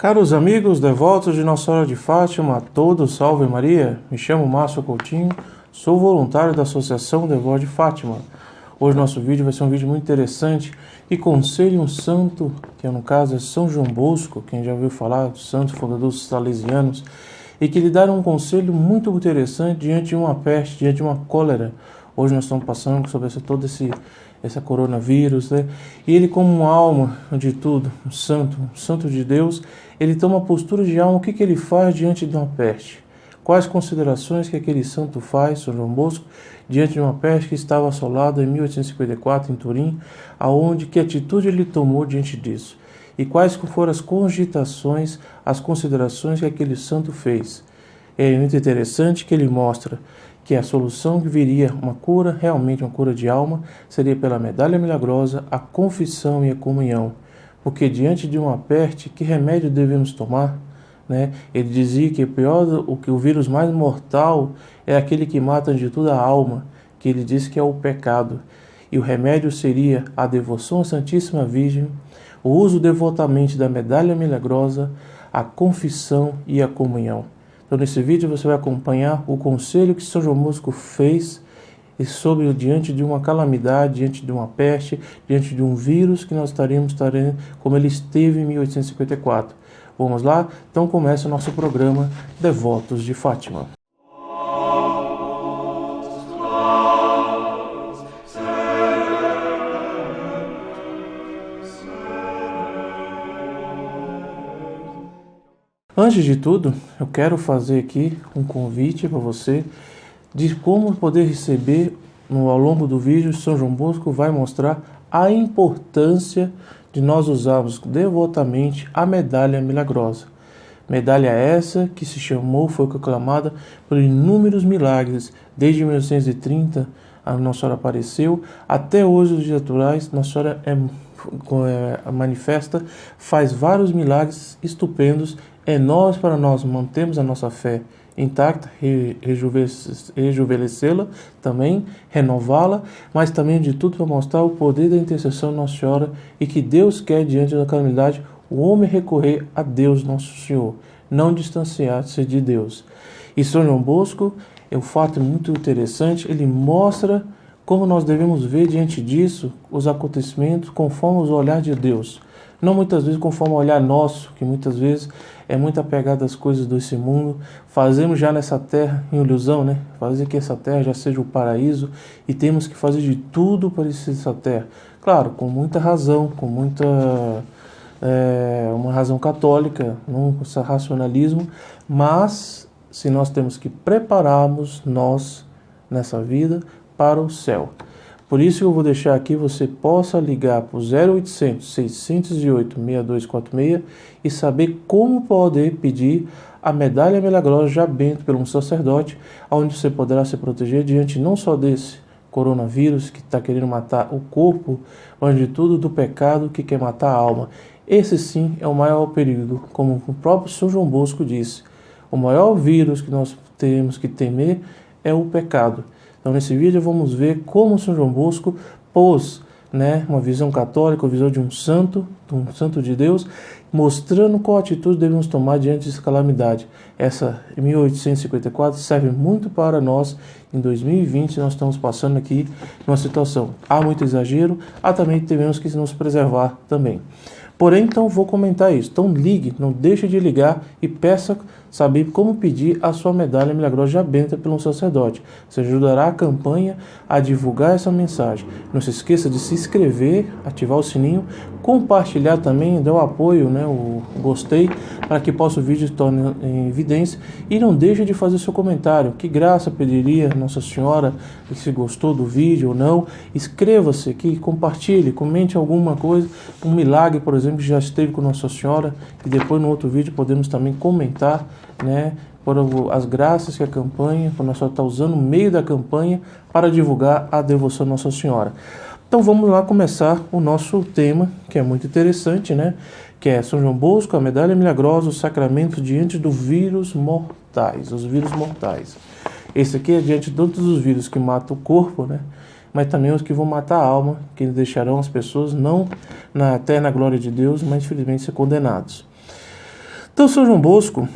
Caros amigos, devotos de Nossa Senhora de Fátima, a todos, salve Maria. Me chamo Márcio Coutinho, sou voluntário da Associação Devotos de Fátima. Hoje nosso vídeo vai ser um vídeo muito interessante e conselho um santo, que no caso é São João Bosco, quem já ouviu falar do santo fundador dos salesianos, e que lhe deram um conselho muito interessante diante de uma peste, diante de uma cólera. Hoje nós estamos passando sobre todo esse coronavírus, né? E ele, como uma alma de tudo, um santo de Deus, ele toma uma postura de alma. O que ele faz diante de uma peste? Quais considerações que aquele santo faz, São João Bosco, diante de uma peste que estava assolada em 1854 em Turim, aonde que atitude ele tomou diante disso? E quais foram as cogitações, as considerações que aquele santo fez? É muito interessante que ele mostra que a solução que viria, uma cura, realmente uma cura de alma, seria pela medalha milagrosa, a confissão e a comunhão. Porque diante de uma peste, que remédio devemos tomar? Né? Ele dizia que o vírus mais mortal é aquele que mata de tudo a alma, que ele diz que é o pecado. E o remédio seria a devoção à Santíssima Virgem, o uso devotamente da medalha milagrosa, a confissão e a comunhão. Então, nesse vídeo você vai acompanhar o conselho que São João Bosco fez sobre diante de uma calamidade, diante de uma peste, diante de um vírus que nós estaremos como ele esteve em 1854. Vamos lá? Então começa o nosso programa Devotos de Fátima. Antes de tudo, eu quero fazer aqui um convite para você de como poder receber, ao longo do vídeo, São João Bosco vai mostrar a importância de nós usarmos devotamente a medalha milagrosa. Medalha essa que foi proclamada por inúmeros milagres, desde 1930 a Nossa Senhora apareceu, até hoje os dias atuais, Nossa Senhora manifesta, faz vários milagres estupendos, enormes para nós mantermos a nossa fé intacta, rejuvenescê-la também, renová-la, mas também de tudo para mostrar o poder da intercessão de Nossa Senhora e que Deus quer diante da calamidade o homem recorrer a Deus Nosso Senhor, não distanciar-se de Deus. E São João Bosco é um fato muito interessante, ele mostra como nós devemos ver diante disso os acontecimentos conforme o olhar de Deus. Não muitas vezes conforme o olhar nosso, que muitas vezes é muito apegado às coisas desse mundo. Fazemos já nessa terra em ilusão, né? Fazer que essa terra já seja o paraíso e temos que fazer de tudo para ser essa terra. Claro, com muita razão, com uma razão católica, não com esse racionalismo, mas se nós temos que prepararmos nós nessa vida para o céu. Por isso eu vou deixar aqui, você possa ligar para o 0800 608 6246 e saber como poder pedir a medalha milagrosa já bento pelo um sacerdote, onde você poderá se proteger diante não só desse coronavírus que está querendo matar o corpo, mas de tudo do pecado que quer matar a alma. Esse sim é o maior perigo, como o próprio São João Bosco disse. O maior vírus que nós temos que temer é o pecado. Então, nesse vídeo, vamos ver como São João Bosco pôs, uma visão católica, uma visão de um santo de Deus, mostrando qual atitude devemos tomar diante dessa calamidade. Essa, em 1854, serve muito para nós. Em 2020, nós estamos passando aqui numa situação. Há muito exagero, também devemos que nos preservar também. Porém, então, vou comentar isso. Então, ligue, não deixe de ligar e peça saber como pedir a sua medalha milagrosa já benta pelo sacerdote. Você ajudará a campanha a divulgar essa mensagem. Não se esqueça de se inscrever, ativar o sininho, compartilhar também, dar o apoio, o gostei, para que o vídeo se torne em evidência. E não deixe de fazer seu comentário. Que graça pediria Nossa Senhora, se gostou do vídeo ou não. Inscreva-se aqui, compartilhe, comente alguma coisa, um milagre, por exemplo, que já esteve com Nossa Senhora, e depois no outro vídeo podemos também comentar, por as graças que a campanha, que Nossa Senhora está usando o meio da campanha para divulgar a devoção a Nossa Senhora. Então vamos lá começar o nosso tema, que é muito interessante, que é São João Bosco, a medalha milagrosa, os sacramentos diante dos vírus mortais, os vírus mortais. Esse aqui é diante de todos os vírus que matam o corpo, mas também os que vão matar a alma, que deixarão as pessoas não na eterna glória de Deus, mas infelizmente ser condenados. Então, São João Bosco,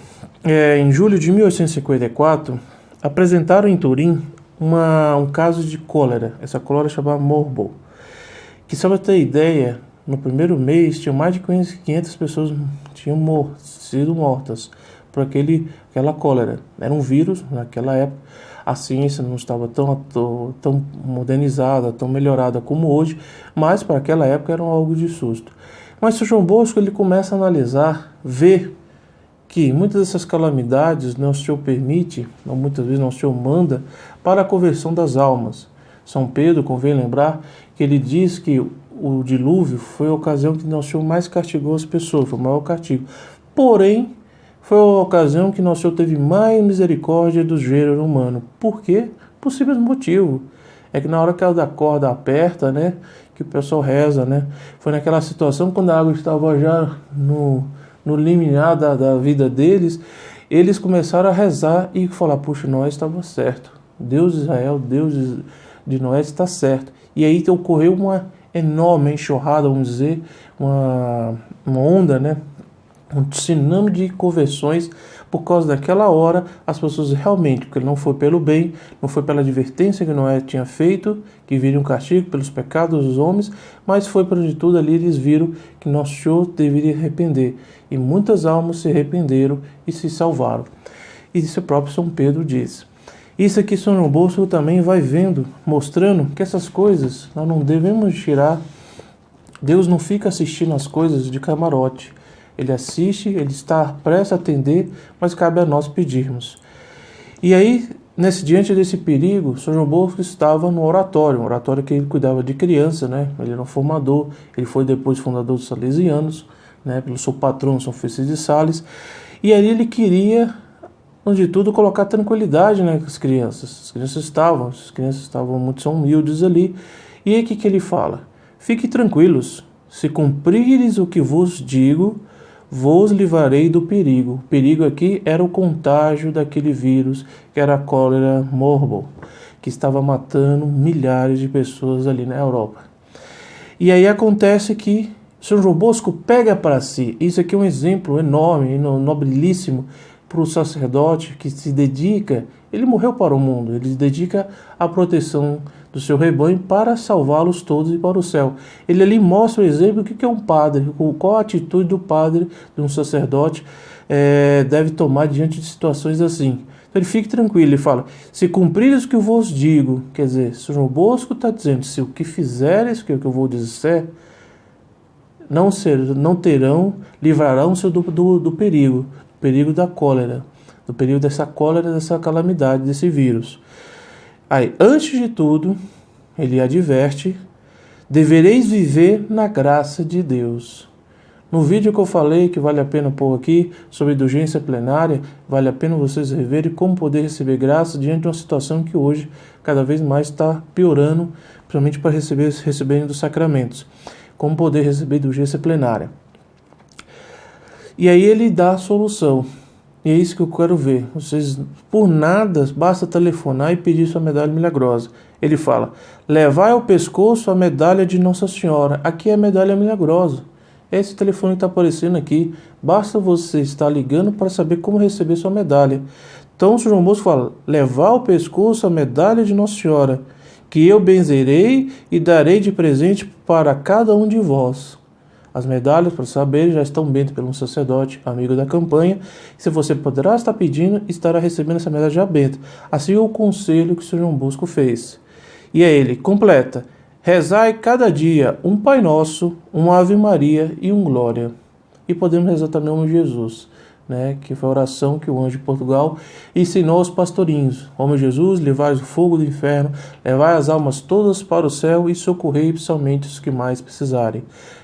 em julho de 1854, apresentaram em Turim um caso de cólera. Essa cólera chamava Morbo. Que, só para ter ideia, no primeiro mês tinha mais de 500 pessoas tinham sido mortas por aquela cólera. Era um vírus naquela época. A ciência não estava tão modernizada, tão melhorada como hoje, mas para aquela época era algo de susto. Mas São João Bosco ele começa a analisar, ver que muitas dessas calamidades Nosso Senhor permite, ou muitas vezes Nosso Senhor manda, para a conversão das almas. São Pedro, convém lembrar, que ele diz que o dilúvio foi a ocasião que Nosso Senhor mais castigou as pessoas, foi o maior castigo. Porém, foi a ocasião que Nosso Senhor teve mais misericórdia do gênero humano. Por quê? Por simples motivo. É que na hora que a da corda aperta, né, que o pessoal reza, né? Foi naquela situação quando a água estava já no limiar da vida deles, eles começaram a rezar e falar, puxa, Noé estava certo. Deus de Israel, Deus de Noé está certo. E aí ocorreu uma enorme enxurrada, vamos dizer, uma onda, né? Um tsunami de conversões por causa daquela hora. As pessoas realmente, porque não foi pelo bem, não foi pela advertência que Noé tinha feito, que viria um castigo pelos pecados dos homens, mas foi por de tudo ali eles viram que Nosso Senhor deveria arrepender. E muitas almas se arrependeram e se salvaram. E isso o próprio São Pedro diz. Isso aqui São João Bosco também vai vendo, mostrando que essas coisas nós não devemos tirar. Deus não fica assistindo as coisas de camarote. Ele assiste, ele está prestes a atender, mas cabe a nós pedirmos. E aí, diante desse perigo, São João Bosco estava no oratório, um oratório que ele cuidava de criança, né? Ele era um formador, ele foi depois fundador dos Salesianos, né? Pelo seu patrono, São Francisco de Sales, e ali ele queria, antes de tudo, colocar tranquilidade, né, com as crianças. As crianças estavam muito, são humildes ali. E aí o que ele fala? Fiquem tranquilos, se cumprires o que vos digo, vos livrarei do perigo. O perigo aqui era o contágio daquele vírus, que era a cólera morbo, que estava matando milhares de pessoas ali na Europa. E aí acontece que São João Bosco pega para si, isso aqui é um exemplo enorme, nobilíssimo, para o sacerdote que se dedica, ele morreu para o mundo, ele se dedica à proteção do seu rebanho para salvá-los todos e para o céu. Ele ali mostra o exemplo do que é um padre, qual a atitude do padre, de um sacerdote, deve tomar diante de situações assim. Então ele fique tranquilo, ele fala, se cumprires o que eu vos digo, quer dizer, São João Bosco está dizendo, se o que fizeres, que é o que eu vou dizer, não terão, livrarão-se do perigo da cólera, do perigo dessa cólera, dessa calamidade, desse vírus. Aí, antes de tudo, ele adverte, devereis viver na graça de Deus. No vídeo que eu falei, que vale a pena pôr aqui, sobre indulgência plenária, vale a pena vocês reverem como poder receber graça diante de uma situação que hoje cada vez mais está piorando, principalmente para receberem dos sacramentos. Como poder receber indulgência plenária. E aí ele dá a solução. E é isso que eu quero ver. Vocês, por nada, basta telefonar e pedir sua medalha milagrosa. Ele fala, levai ao pescoço a medalha de Nossa Senhora. Aqui é a medalha milagrosa. Esse telefone está aparecendo aqui. Basta você estar ligando para saber como receber sua medalha. Então, o São João Bosco fala, levai ao pescoço a medalha de Nossa Senhora, que eu benzerei e darei de presente para cada um de vós. As medalhas, para saber, já estão bentas pelo um sacerdote, amigo da campanha. Se você poderá estar pedindo, estará recebendo essa medalha já benta. Assim é o conselho que o São João Bosco fez. E aí ele completa, rezai cada dia um Pai Nosso, um Ave Maria e um Glória. E podemos rezar também o Jesus, né, que foi a oração que o anjo de Portugal ensinou aos pastorinhos. Ó meu Jesus, levai o fogo do inferno, levai as almas todas para o céu e socorrei principalmente os que mais precisarem.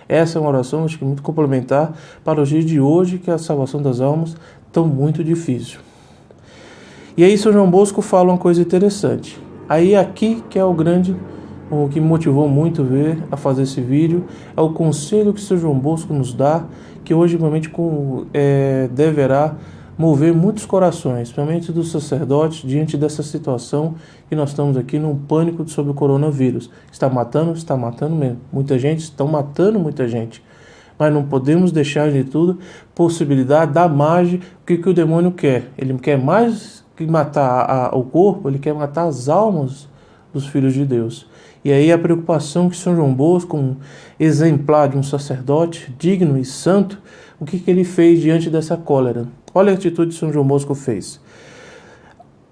Essa é uma oração, acho que muito complementar para os dias de hoje, que a salvação das almas está muito difícil. E aí São João Bosco fala uma coisa interessante. Aí aqui que é o que me motivou muito a fazer esse vídeo, é o conselho que São João Bosco nos dá, que hoje realmente deverá mover muitos corações, principalmente dos sacerdotes, diante dessa situação que nós estamos aqui num pânico sobre o coronavírus. Está matando mesmo. Muita gente, estão matando muita gente. mas não podemos deixar de tudo possibilidade da mágica. O que o demônio quer? Ele quer mais que matar o corpo, ele quer matar as almas dos filhos de Deus. E aí a preocupação que São João Bosco, um exemplar de um sacerdote digno e santo, o que ele fez diante dessa cólera? Olha a atitude que São João Bosco fez.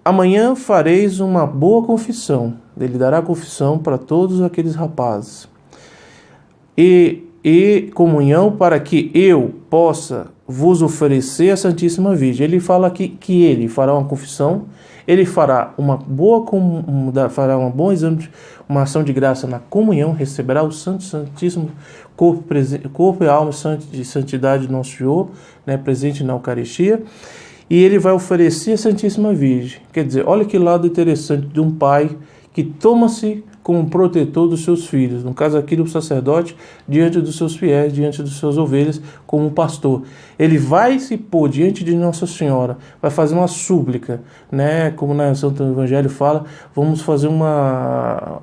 Amanhã fareis uma boa confissão. Ele dará confissão para todos aqueles rapazes. E comunhão para que eu possa vos oferecer a Santíssima Virgem. Ele fala aqui que ele fará uma confissão, ele fará uma boa exame, uma ação de graça na comunhão, receberá o Santíssimo corpo e alma de santidade do nosso Senhor, né, presente na Eucaristia, e ele vai oferecer a Santíssima Virgem. Quer dizer, olha que lado interessante de um pai que toma-se como protetor dos seus filhos, no caso aqui do sacerdote, diante dos seus fiéis, diante das suas ovelhas, como pastor. Ele vai se pôr diante de Nossa Senhora, vai fazer uma súplica, né? Como na Santo Evangelho fala, vamos fazer uma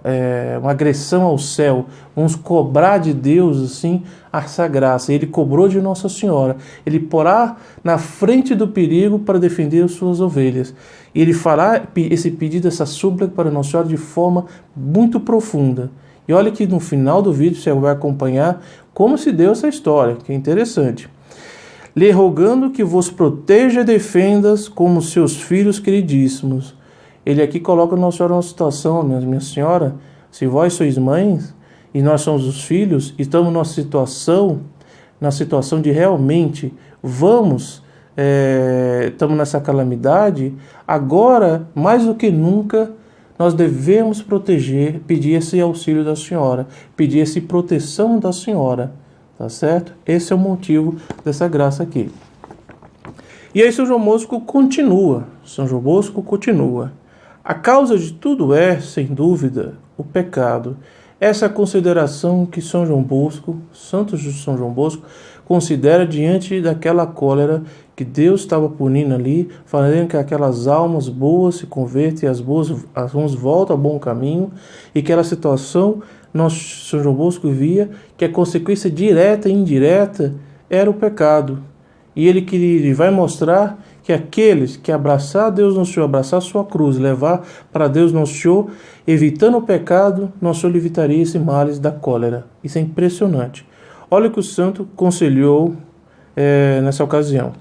agressão ao céu, vamos cobrar de Deus, assim, essa graça. Ele cobrou de Nossa Senhora, ele porá na frente do perigo para defender as suas ovelhas. E ele fará esse pedido, essa súplica para Nossa Senhora de forma muito profunda. E olha que no final do vídeo você vai acompanhar como se deu essa história, que é interessante. Lhe rogando que vos proteja e defendas como seus filhos queridíssimos. Ele aqui coloca Nossa Senhora numa situação, minha senhora, se vós sois mães e nós somos os filhos, estamos numa situação, na situação de realmente estamos nessa calamidade, agora, mais do que nunca, nós devemos proteger, pedir esse auxílio da Senhora, pedir essa proteção da Senhora, tá certo? Esse é o motivo dessa graça aqui. E aí São João Bosco continua, a causa de tudo é, sem dúvida, o pecado. Essa consideração que São João Bosco, Santo São João Bosco, considera diante daquela cólera que Deus estava punindo ali, fazendo que aquelas almas boas se convertem e as ruins voltam ao bom caminho, e aquela situação, São João Bosco via que a consequência direta e indireta era o pecado. E ele vai mostrar que aqueles que abraçar Deus Nosso Senhor, abraçar a sua cruz, levar para Deus Nosso Senhor, evitando o pecado, Nosso Senhor evitaria esse males da cólera. Isso é impressionante. Olha o que o santo conselhou nessa ocasião.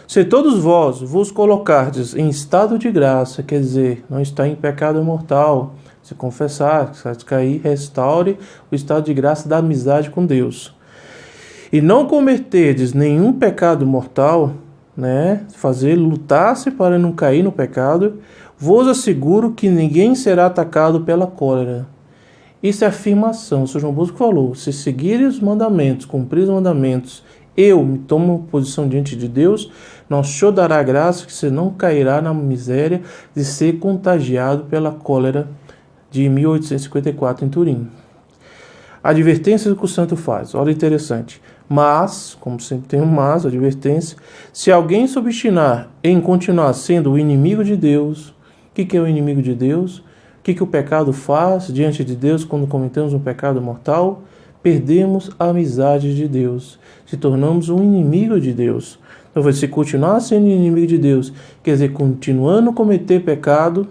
Se todos vos colocardes em estado de graça, quer dizer, não está em pecado mortal, se confessar, se cair, restaure o estado de graça da amizade com Deus. E não cometerdes nenhum pecado mortal, né? Lutar-se para não cair no pecado, vos asseguro que ninguém será atacado pela cólera. Isso é afirmação. O São João Bosco falou: se seguires os mandamentos, cumprir os mandamentos, eu me tomo posição diante de Deus, Nosso Senhor dará graça que você não cairá na miséria de ser contagiado pela cólera de 1854 em Turim. A advertência que o santo faz, olha interessante. Mas, como sempre tem um mas, advertência, se alguém se obstinar em continuar sendo o inimigo de Deus, o que é o inimigo de Deus? O que o pecado faz diante de Deus quando cometemos um pecado mortal? Perdemos a amizade de Deus, se tornamos um inimigo de Deus. Então, se continuar sendo inimigo de Deus, quer dizer, continuando a cometer pecado,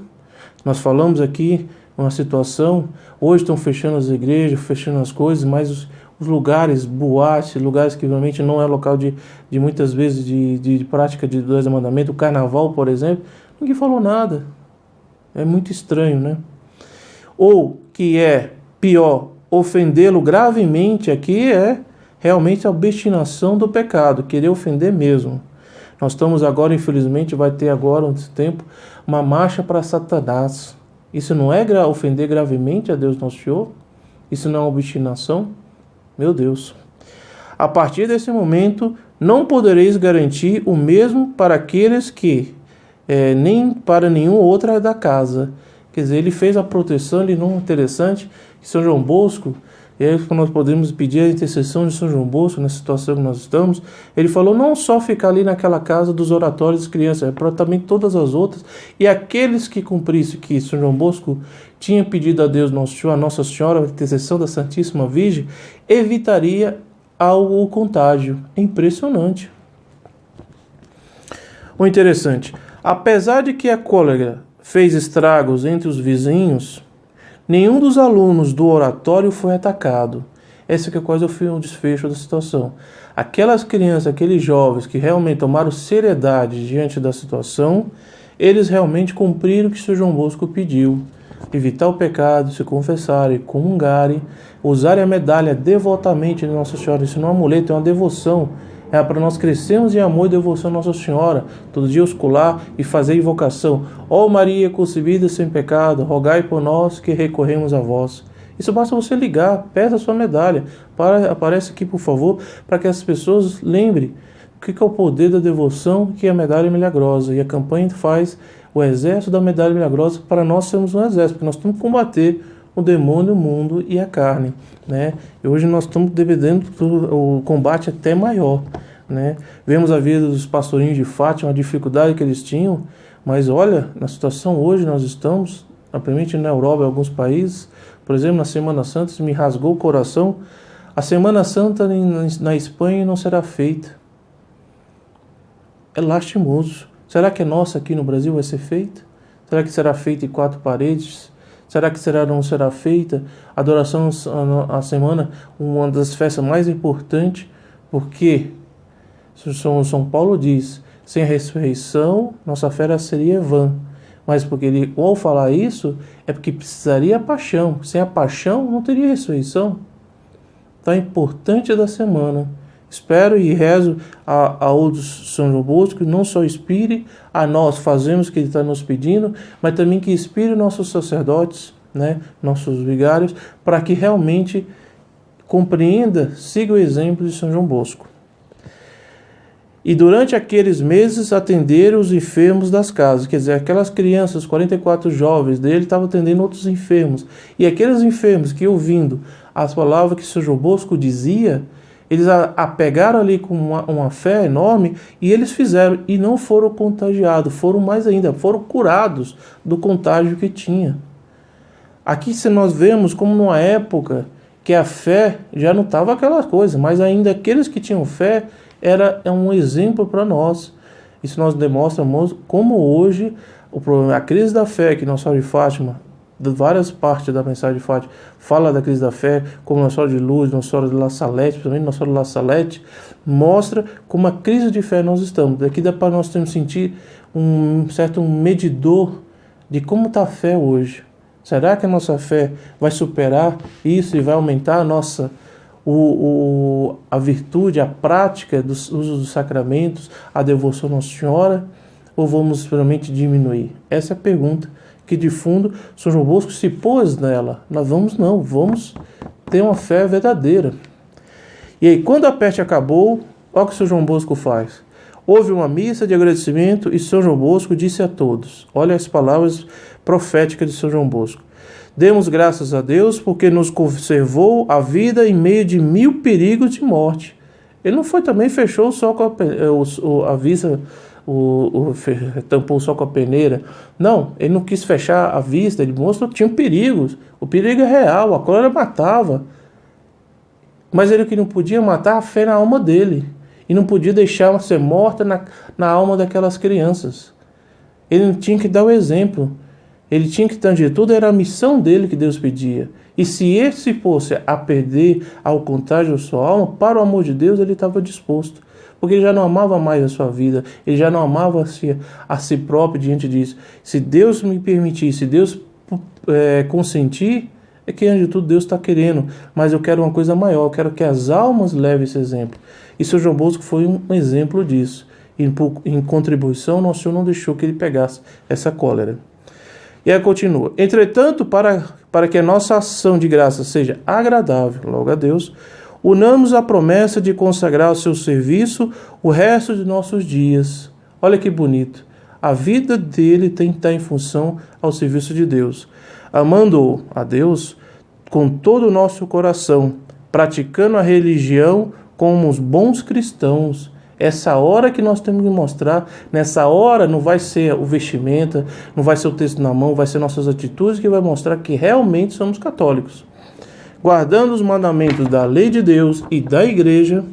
nós falamos aqui uma situação, hoje estão fechando as igrejas, fechando as coisas, mas os lugares, boates, lugares que realmente não é local de muitas vezes de prática de 10 mandamentos, o carnaval, por exemplo, ninguém falou nada. É muito estranho, né? Ou, que é pior, ofendê-lo gravemente, aqui é realmente a obstinação do pecado, querer ofender mesmo. Nós estamos agora, infelizmente, vai ter agora, nesse tempo, uma marcha para Satanás. Isso não é ofender gravemente a Deus Nosso Senhor? Isso não é uma obstinação? Meu Deus. A partir desse momento, não podereis garantir o mesmo para aqueles que nem para nenhum outro é da casa. Quer dizer, ele fez a proteção, ele não é interessante, que São João Bosco, e aí nós podemos pedir a intercessão de São João Bosco, na situação que nós estamos, ele falou não só ficar ali naquela casa dos oratórios das crianças, para também todas as outras, e aqueles que cumprissem que São João Bosco tinha pedido a Deus Nosso Senhor, a Nossa Senhora, a intercessão da Santíssima Virgem, evitaria ao contágio. É impressionante. O interessante, apesar de que a cólera fez estragos entre os vizinhos, nenhum dos alunos do oratório foi atacado. Essa que é quase o desfecho da situação. Aquelas crianças, aqueles jovens que realmente tomaram seriedade diante da situação, eles realmente cumpriram o que o São João Bosco pediu. Evitar o pecado, se confessarem, comungarem, usarem a medalha devotamente de Nossa Senhora. Isso não é um amuleto, é uma devoção. É para nós crescermos em amor e devoção a Nossa Senhora, todo dia oscular e fazer invocação. Ó Maria concebida sem pecado, rogai por nós que recorremos a vós. Isso basta você ligar, peça a sua medalha. Aparece aqui, por favor, para que as pessoas lembrem o que é o poder da devoção, que é a medalha milagrosa. E a campanha faz o exército da medalha milagrosa para nós sermos um exército, porque nós temos que combater o demônio, o mundo e a carne, né? E hoje nós estamos devendo o combate até maior, né? Vemos a vida dos pastorinhos de Fátima, a dificuldade que eles tinham, mas olha, na situação hoje nós estamos, principalmente na Europa, em alguns países, por exemplo, na Semana Santa, isso me rasgou o coração. A Semana Santa na Espanha não será feita. É lastimoso. Será que a nossa aqui no Brasil vai ser feita? Será que será feita em 4 paredes? Será que não será feita a adoração a semana, uma das festas mais importantes? Porque São Paulo diz, sem a ressurreição, nossa fé seria vã. Mas porque ele, ao falar isso, é porque precisaria a paixão. Sem a paixão, não teria ressurreição. Então é importante da semana. Espero e rezo a outros São João Bosco, não só inspire a nós, fazemos o que ele está nos pedindo, mas também que inspire nossos sacerdotes, né, nossos vigários, para que realmente compreenda, siga o exemplo de São João Bosco. E durante aqueles meses atenderam os enfermos das casas, quer dizer, aquelas crianças, 44 jovens dele, estavam atendendo outros enfermos. E aqueles enfermos que ouvindo as palavras que São João Bosco dizia, eles apegaram ali com uma fé enorme e eles fizeram, e não foram contagiados, foram mais ainda, foram curados do contágio que tinha. Aqui se nós vemos como numa época que a fé já não estava aquela coisa, mas ainda aqueles que tinham fé era um exemplo para nós. Isso nós demonstramos como hoje a crise da fé que Nossa Senhora de Fátima, de várias partes da mensagem de Fátima, fala da crise da fé, como Nossa Senhora de Luz, Nossa Senhora de La Salette, principalmente Nossa Senhora de La Salette, mostra como a crise de fé nós estamos. Daqui dá para nós termos sentir um certo medidor de como está a fé hoje. Será que a nossa fé vai superar isso e vai aumentar a virtude, a prática dos usos dos sacramentos, a devoção a Nossa Senhora, ou vamos realmente diminuir? Essa é a pergunta que de fundo São João Bosco se pôs nela. Nós vamos ter uma fé verdadeira. E aí, quando a peste acabou, olha o que São João Bosco faz. Houve uma missa de agradecimento e São João Bosco disse a todos, olha as palavras proféticas de São João Bosco: demos graças a Deus porque nos conservou a vida em meio de 1000 perigos de morte. Ele não foi também, fechou só com a vista, tampou só com a peneira. Não, ele não quis fechar a vista, ele mostrou que tinha perigos. O perigo é real, a cólera matava. Mas ele que não podia matar a fé na alma dele. E não podia deixar ser morta na alma daquelas crianças. Ele tinha que dar o exemplo. Ele tinha que tanger tudo, era a missão dele que Deus pedia. E se esse fosse a perder ao contágio a sua alma, para o amor de Deus, ele estava disposto. Porque ele já não amava mais a sua vida, ele já não amava a si próprio diante disso. Se Deus me permitir, se Deus consentir, é que antes de tudo Deus está querendo. Mas eu quero uma coisa maior, eu quero que as almas levem esse exemplo. E São João Bosco foi um exemplo disso. E em contribuição, Nosso Senhor não deixou que ele pegasse essa cólera. E aí continua: entretanto, para que a nossa ação de graça seja agradável logo a Deus, unamos a promessa de consagrar ao seu serviço o resto de nossos dias. Olha que bonito. A vida dele tem que estar em função ao serviço de Deus. Amando a Deus com todo o nosso coração, praticando a religião como os bons cristãos. Essa hora que nós temos que mostrar, nessa hora não vai ser o vestimenta, não vai ser o texto na mão, vai ser nossas atitudes que vai mostrar que realmente somos católicos. guardando os mandamentos da lei de Deus e da igreja,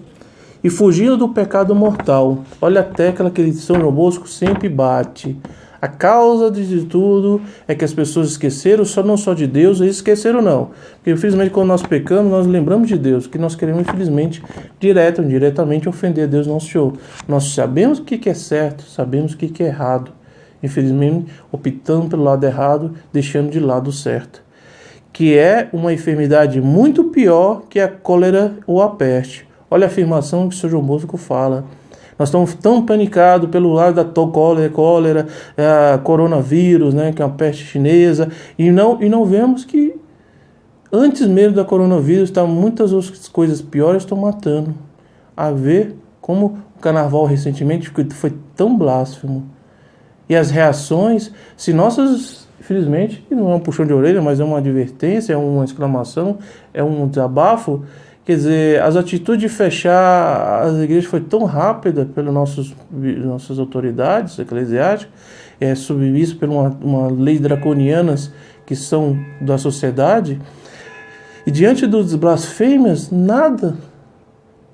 e fugindo do pecado mortal. Olha a tecla que São João Bosco sempre bate. A causa de tudo é que as pessoas esqueceram, não só de Deus, eles esqueceram não. Porque infelizmente quando nós pecamos, nós lembramos de Deus, que nós queremos infelizmente, direto ou indiretamente, ofender a Deus nosso Senhor. Nós sabemos o que é certo, sabemos o que é errado. Infelizmente, optando pelo lado errado, deixando de lado o certo. Que é uma enfermidade muito pior que a cólera ou a peste. Olha a afirmação que o São João Bosco fala. Nós estamos tão panicados pelo lado da cólera, coronavírus, né, que é uma peste chinesa, e não vemos que antes mesmo da coronavírus muitas outras coisas piores estão matando. A ver como o carnaval recentemente foi tão blasfemo. E as reações, se nossas, infelizmente, não é um puxão de orelha, mas é uma advertência, é uma exclamação, é um desabafo. Quer dizer, as atitudes de fechar as igrejas foi tão rápida pelas nossas autoridades eclesiásticas, submissas por uma lei draconianas que são da sociedade, e diante dos blasfêmias, nada.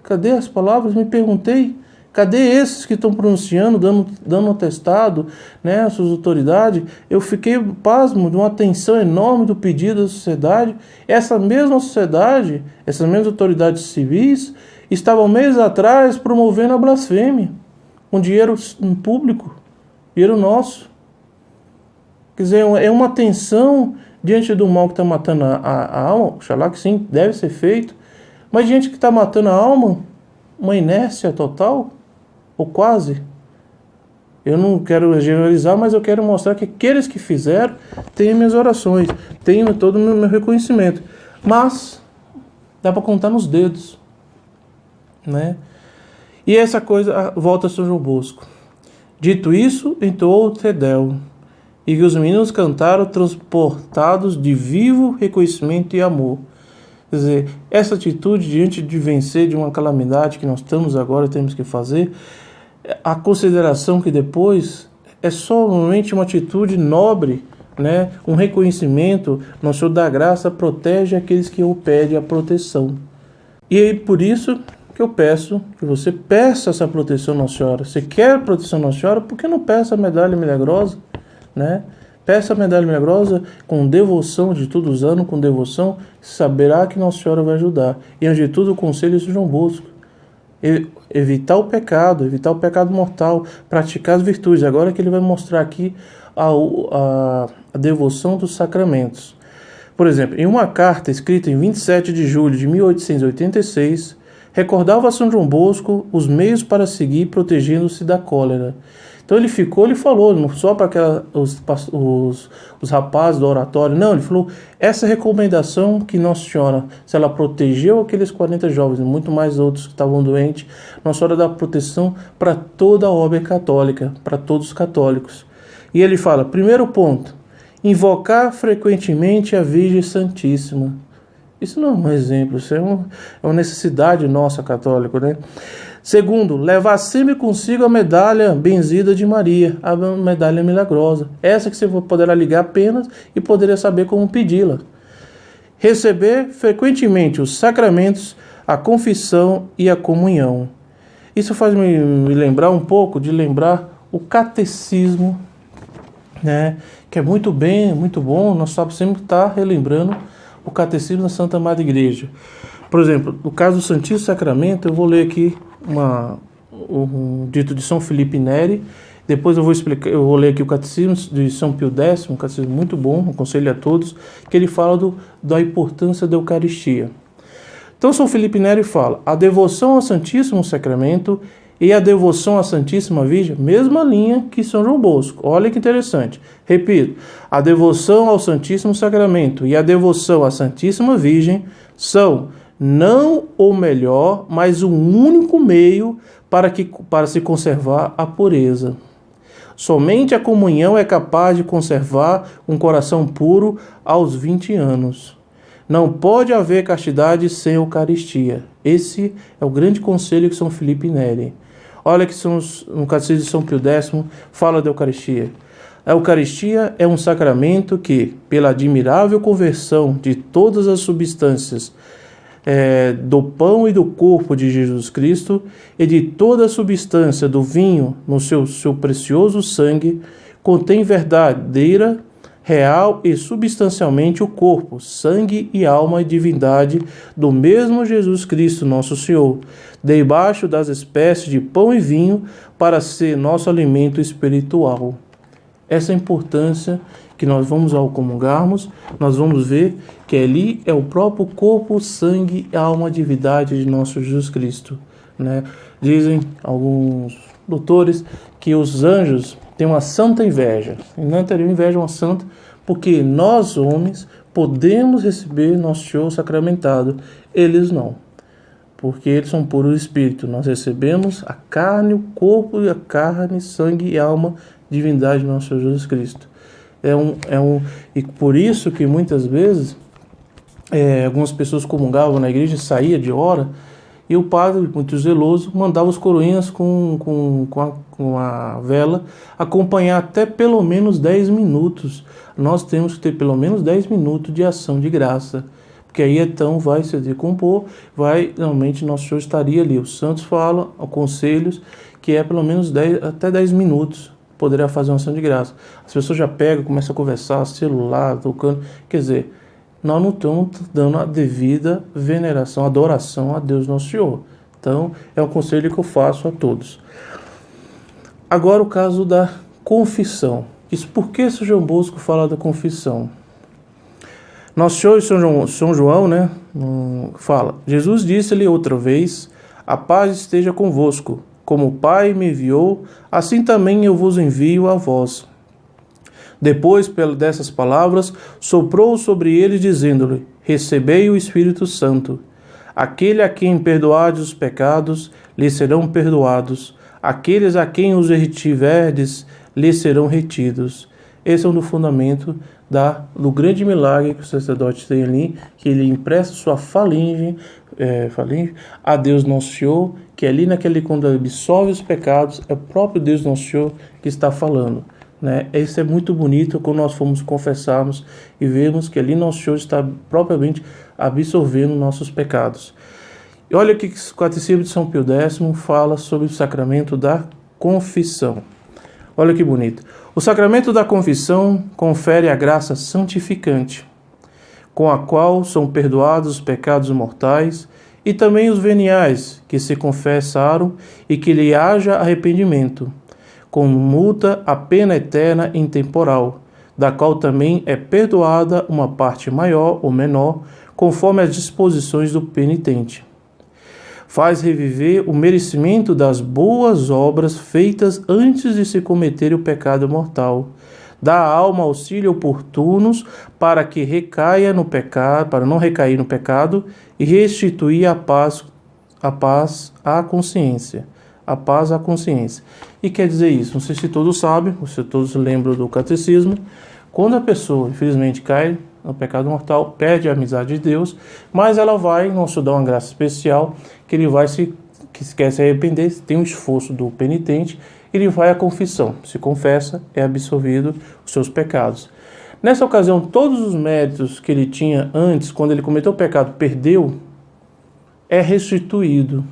Cadê as palavras? Me perguntei. Cadê esses que estão pronunciando, dando atestado, né, às suas autoridades? Eu fiquei pasmo de uma atenção enorme do pedido da sociedade. Essa mesma sociedade, essas mesmas autoridades civis, estavam meses atrás promovendo a blasfêmia, com dinheiro público, dinheiro nosso. Quer dizer, é uma atenção diante do mal que está matando a alma, oxalá que sim, deve ser feito, mas diante que está matando a alma, uma inércia total, ou quase. Eu não quero generalizar, mas eu quero mostrar que aqueles que fizeram têm minhas orações, têm todo o meu reconhecimento. Mas dá para contar nos dedos, né? E essa coisa volta a São João Bosco. Dito isso, entoou o Tedel, e que os meninos cantaram transportados de vivo reconhecimento e amor. Quer dizer, essa atitude diante de vencer de uma calamidade que nós estamos agora, temos que fazer, a consideração que depois é somente uma atitude nobre, né? Um reconhecimento. Nosso Senhor da Graça protege aqueles que o pedem a proteção. E é por isso que eu peço que você peça essa proteção Nossa Senhora. Você quer a proteção Nossa Senhora, por que não peça a medalha milagrosa, né? Peça a medalha milagrosa com devoção de todos os anos, com devoção, saberá que Nossa Senhora vai ajudar. E antes de tudo, o conselho de São João Bosco. Evitar o pecado mortal, praticar as virtudes. Agora que ele vai mostrar aqui a devoção dos sacramentos. Por exemplo, em uma carta escrita em 27 de julho de 1886, recordava a São João Bosco os meios para seguir protegendo-se da cólera. Então ele falou, não só para os rapazes do oratório, não, ele falou, essa recomendação que Nossa Senhora, se ela protegeu aqueles 40 jovens, e muito mais outros que estavam doentes, Nossa Senhora dá proteção para toda a obra católica, para todos os católicos. E ele fala, primeiro ponto, invocar frequentemente a Virgem Santíssima. Isso não é um exemplo, isso é uma necessidade nossa, católica, né? Segundo, levar sempre consigo a medalha benzida de Maria, a medalha milagrosa. Essa que você poderá ligar apenas e poderá saber como pedi-la. Receber frequentemente os sacramentos, a confissão e a comunhão. Isso faz me lembrar um pouco de lembrar o catecismo, né? Que é muito bom, nós sempre estar relembrando o catecismo da Santa Madre Igreja. Por exemplo, no caso do Santíssimo Sacramento, eu vou ler aqui um dito de São Felipe Neri. Depois eu vou ler aqui o catecismo de São Pio X, um catecismo muito bom, aconselho a todos, que ele fala da importância da Eucaristia. Então São Felipe Neri fala, a devoção ao Santíssimo Sacramento e a devoção à Santíssima Virgem, mesma linha que São João Bosco. Olha que interessante. Repito, a devoção ao Santíssimo Sacramento e a devoção à Santíssima Virgem são não o melhor, mas o único meio para se conservar a pureza. Somente a comunhão é capaz de conservar um coração puro aos 20 anos. Não pode haver castidade sem Eucaristia. Esse é o grande conselho que São Felipe Neri. Olha que no Catecismo de São Pio X fala da Eucaristia. A Eucaristia é um sacramento que, pela admirável conversão de todas as substâncias do pão e do corpo de Jesus Cristo e de toda a substância do vinho no seu precioso sangue, contém verdadeira, real e substancialmente o corpo, sangue e alma e divindade do mesmo Jesus Cristo, nosso Senhor, debaixo das espécies de pão e vinho, para ser nosso alimento espiritual. Essa é a importância que nós vamos, ao comungarmos, nós vamos ver que ali é o próprio corpo, sangue e alma, divindade de nosso Jesus Cristo, né? Dizem alguns doutores que os anjos têm uma santa inveja, e não teriam inveja uma santa, porque nós, homens, podemos receber nosso Senhor sacramentado, eles não, porque eles são puro espírito. Nós recebemos a carne, o corpo e a carne, sangue e alma, divindade de nosso Senhor Jesus Cristo. E por isso que muitas vezes algumas pessoas comungavam na igreja, saía de hora, e o padre, muito zeloso, mandava os coroinhas com a vela acompanhar até pelo menos 10 minutos. Nós temos que ter pelo menos 10 minutos de ação de graça, porque aí então vai se decompor, realmente nosso Senhor estaria ali. Os santos falam, conselhos, que é pelo menos até 10 minutos, poderia fazer uma ação de graça. As pessoas já pegam, começam a conversar, celular, tocando, quer dizer, nós não estamos dando a devida veneração, adoração a Deus Nosso Senhor. Então, é um conselho que eu faço a todos. Agora o caso da confissão. Isso por que São João Bosco fala da confissão? Nosso Senhor e São João, né, fala: Jesus disse-lhe outra vez: a paz esteja convosco. Como o Pai me enviou, assim também eu vos envio a vós. Depois, dessas palavras, soprou sobre eles, dizendo-lhe: recebei o Espírito Santo. Aquele a quem perdoardes os pecados, lhe serão perdoados. Aqueles a quem os retiverdes, lhe serão retidos. Esse é um do fundamento do grande milagre que o sacerdote tem ali, que ele empresta sua falinge a Deus Nosso Senhor, que ali quando ele absolve os pecados, é o próprio Deus Nosso Senhor que está falando, né? Isso é muito bonito quando nós fomos confessarmos e vemos que ali Nosso Senhor está propriamente absorvendo nossos pecados. E olha o que o Catecismo de São Pio X fala sobre o sacramento da confissão. Olha que bonito. O sacramento da confissão confere a graça santificante, com a qual são perdoados os pecados mortais e também os veniais que se confessaram e que lhe haja arrependimento, commuta a pena eterna e intemporal, da qual também é perdoada uma parte maior ou menor, conforme as disposições do penitente. Faz reviver o merecimento das boas obras feitas antes de se cometer o pecado mortal. Dá à alma auxílio oportunos para que recaia no pecado, para não recair no pecado, e restituir a paz à consciência. A paz à consciência. E quer dizer isso, não sei se todos sabem, ou se todos lembram do catecismo, quando a pessoa, infelizmente, cai no pecado mortal, perde a amizade de Deus, mas ela vai, não se dá uma graça especial, que ele vai que se quer se arrepender, tem um esforço do penitente, ele vai à confissão, se confessa, é absolvido os seus pecados. Nessa ocasião, todos os méritos que ele tinha antes, quando ele cometeu o pecado, perdeu, é restituído.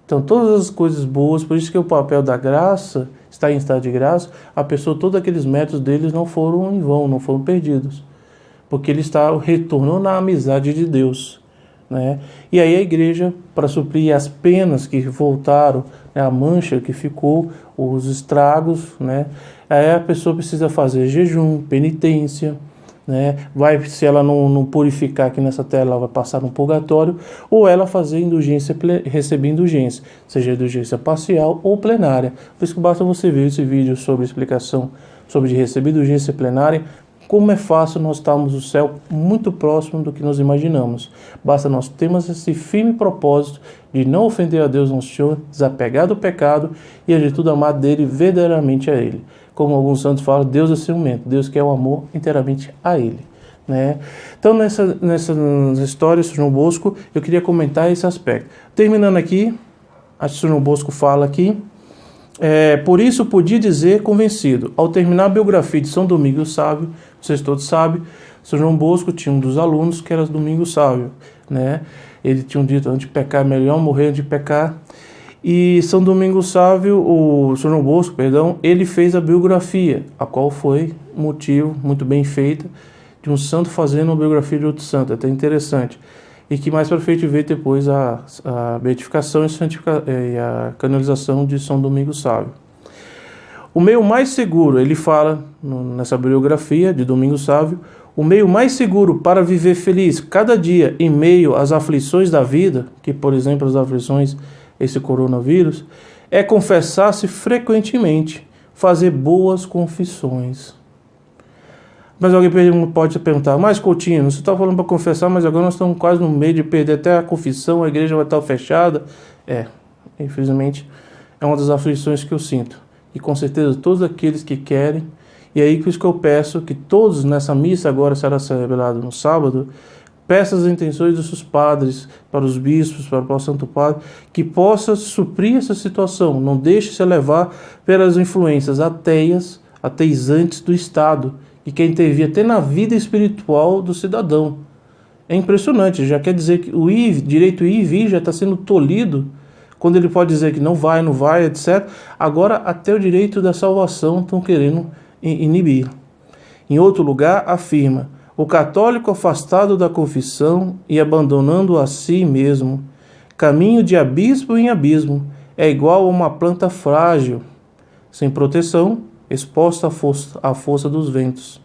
Então, todas as coisas boas, por isso que o papel da graça, está em estado de graça, a pessoa, todos aqueles méritos deles não foram em vão, não foram perdidos, porque ele retornou na amizade de Deus, né? E aí a igreja, para suprir as penas que voltaram, né, a mancha que ficou, os estragos, né, aí a pessoa precisa fazer jejum, penitência, né? Se ela não purificar aqui nessa terra, ela vai passar no purgatório, ou ela fazer indulgência, receber indulgência, seja indulgência parcial ou plenária. Por isso que basta você ver esse vídeo sobre explicação sobre receber indulgência plenária, como é fácil nós estarmos no céu muito próximo do que nós imaginamos. Basta nós termos esse firme propósito de não ofender a Deus nosso Senhor, desapegar do pecado e, antes de tudo, amar dele verdadeiramente a Ele. Como alguns santos falam, Deus é ciumento, Deus quer o amor inteiramente a Ele, né? Então, nessa história de São João Bosco, eu queria comentar esse aspecto. Terminando aqui, a São João Bosco fala aqui Por isso podia dizer convencido. Ao terminar a biografia de São Domingos Sábio, vocês todos sabem, São João Bosco tinha um dos alunos que era Domingos Sábio, né? Ele tinha dito, antes de pecar é melhor morrer antes de pecar. E São Domingos Sábio, o São João Bosco, perdão, ele fez a biografia, a qual foi motivo muito bem feita de um santo fazendo uma biografia de outro santo, até interessante. E que mais para frente veio depois a beatificação e a canonização de São Domingos Sábio. O meio mais seguro, ele fala nessa biografia de Domingos Sábio, o meio mais seguro para viver feliz cada dia em meio às aflições da vida, que por exemplo as aflições, esse coronavírus, é confessar-se frequentemente, fazer boas confissões. Mas alguém pode perguntar, mas Coutinho, você está falando para confessar, mas agora nós estamos quase no meio de perder até a confissão, a igreja vai estar fechada. Infelizmente, é uma das aflições que eu sinto. E com certeza todos aqueles que querem, e aí por isso que eu peço que todos nessa missa agora será celebrada no sábado, peça as intenções dos seus padres, para os bispos, para o Santo Padre, que possa suprir essa situação. Não deixe se levar pelas influências ateizantes do Estado, que quer intervir até na vida espiritual do cidadão. É impressionante, já quer dizer que o direito ir e vir já está sendo tolhido, quando ele pode dizer que não vai, etc. Agora até o direito da salvação estão querendo inibir. Em outro lugar, afirma, o católico afastado da confissão e abandonando a si mesmo, caminho de abismo em abismo, é igual a uma planta frágil, sem proteção, exposta à força dos ventos,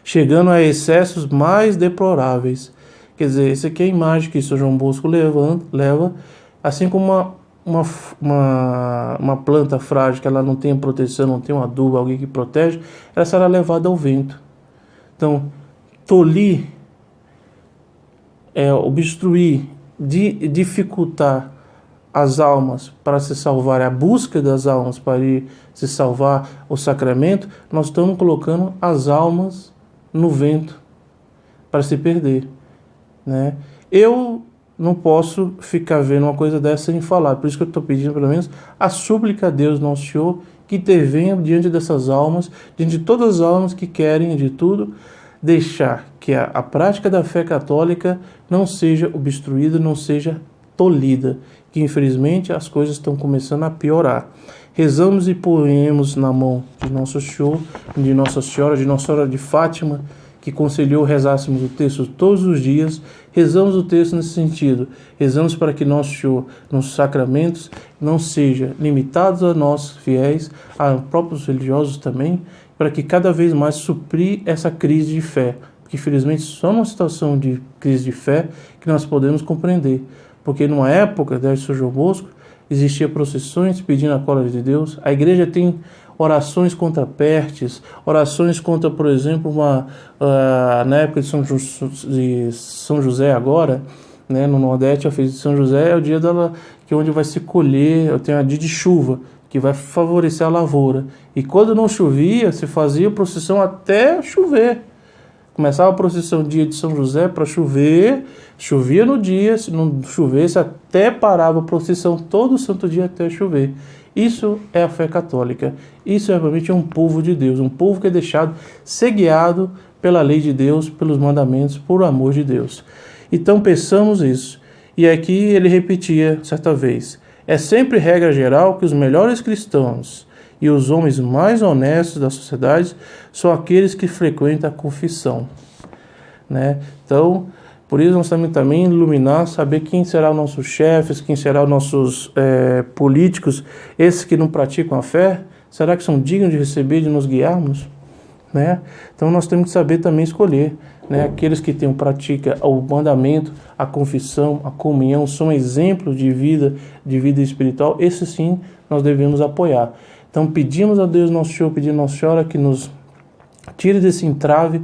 chegando a excessos mais deploráveis. Quer dizer, essa aqui é a imagem que São João Bosco leva, assim como uma planta frágil, que ela não tem proteção, não tem um adubo, alguém que protege, ela será levada ao vento. Então, tolir, obstruir, dificultar as almas para se salvar, a busca das almas para ir se salvar o sacramento, nós estamos colocando as almas no vento para se perder, né? Eu não posso ficar vendo uma coisa dessa sem falar, por isso que eu estou pedindo pelo menos a súplica a Deus Nosso Senhor que intervenha diante dessas almas, diante de todas as almas que querem de tudo deixar que a prática da fé católica não seja obstruída, não seja tolhida, que infelizmente as coisas estão começando a piorar. Rezamos e ponhamos na mão de Nosso Senhor, de Nossa Senhora, de Nossa Senhora de Fátima, que conselhou rezássemos o texto todos os dias. Rezamos o texto nesse sentido. Rezamos para que Nosso Senhor, nos sacramentos, não seja limitado a nós fiéis, a próprios religiosos também, para que cada vez mais suprir essa crise de fé. Porque infelizmente só numa situação de crise de fé que nós podemos compreender. Porque numa época de São João Bosco, existia procissões pedindo a cólera de Deus. A igreja tem orações contra pestes, orações contra, por exemplo, na época de São José agora, né, no Nordeste, a festa de São José é o dia onde vai se colher, tem a dia de chuva, que vai favorecer a lavoura. E quando não chovia, se fazia procissão até chover. Começava a procissão dia de São José para chover, chovia no dia, se não chovesse, até parava a procissão todo o santo dia até chover. Isso é a fé católica. Isso realmente é um povo de Deus, um povo que é deixado ser guiado pela lei de Deus, pelos mandamentos, por amor de Deus. Então pensamos isso. E aqui ele repetia certa vez, é sempre regra geral que os melhores cristãos e os homens mais honestos da sociedade são aqueles que frequentam a confissão, né? Então, por isso nós também iluminar, saber quem será os nossos chefes, quem serão os nossos políticos, esses que não praticam a fé, será que são dignos de receber, de nos guiarmos, né? Então nós temos que saber também escolher, né? Aqueles que praticam o mandamento, a confissão, a comunhão, são exemplos de vida espiritual, esses sim nós devemos apoiar. Então pedimos a Deus Nosso Senhor, pedimos a Nossa Senhora que nos tire desse entrave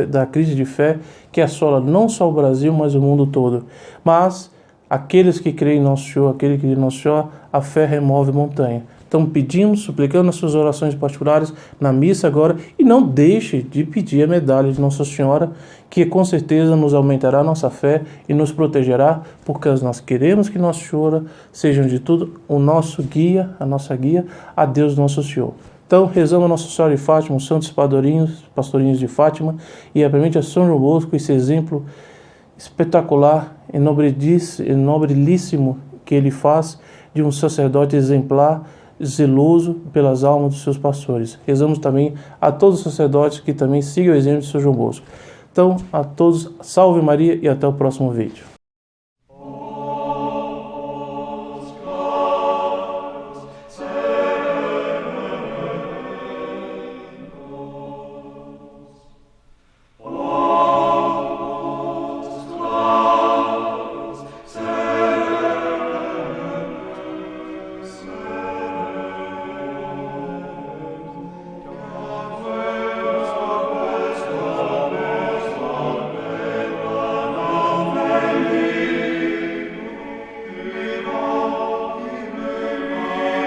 da crise de fé que assola não só o Brasil, mas o mundo todo. Mas Aqueles que creem em nosso Senhor, aquele que crê em nosso Senhor, a fé remove montanha. Então pedimos, suplicando as suas orações particulares na missa agora, e não deixe de pedir a medalha de Nossa Senhora, que com certeza nos aumentará a nossa fé e nos protegerá, porque nós queremos que Nossa Senhora seja de tudo o nosso guia, a nossa guia, a Deus Nosso Senhor. Então rezamos a Nossa Senhora de Fátima, os santos pastorinhos de Fátima, e apresente a São João Bosco esse exemplo espetacular e nobrilíssimo que ele faz de um sacerdote exemplar, zeloso pelas almas dos seus pastores. Rezamos também a todos os sacerdotes que também sigam o exemplo de São João Bosco. Então, a todos, salve Maria e até o próximo vídeo.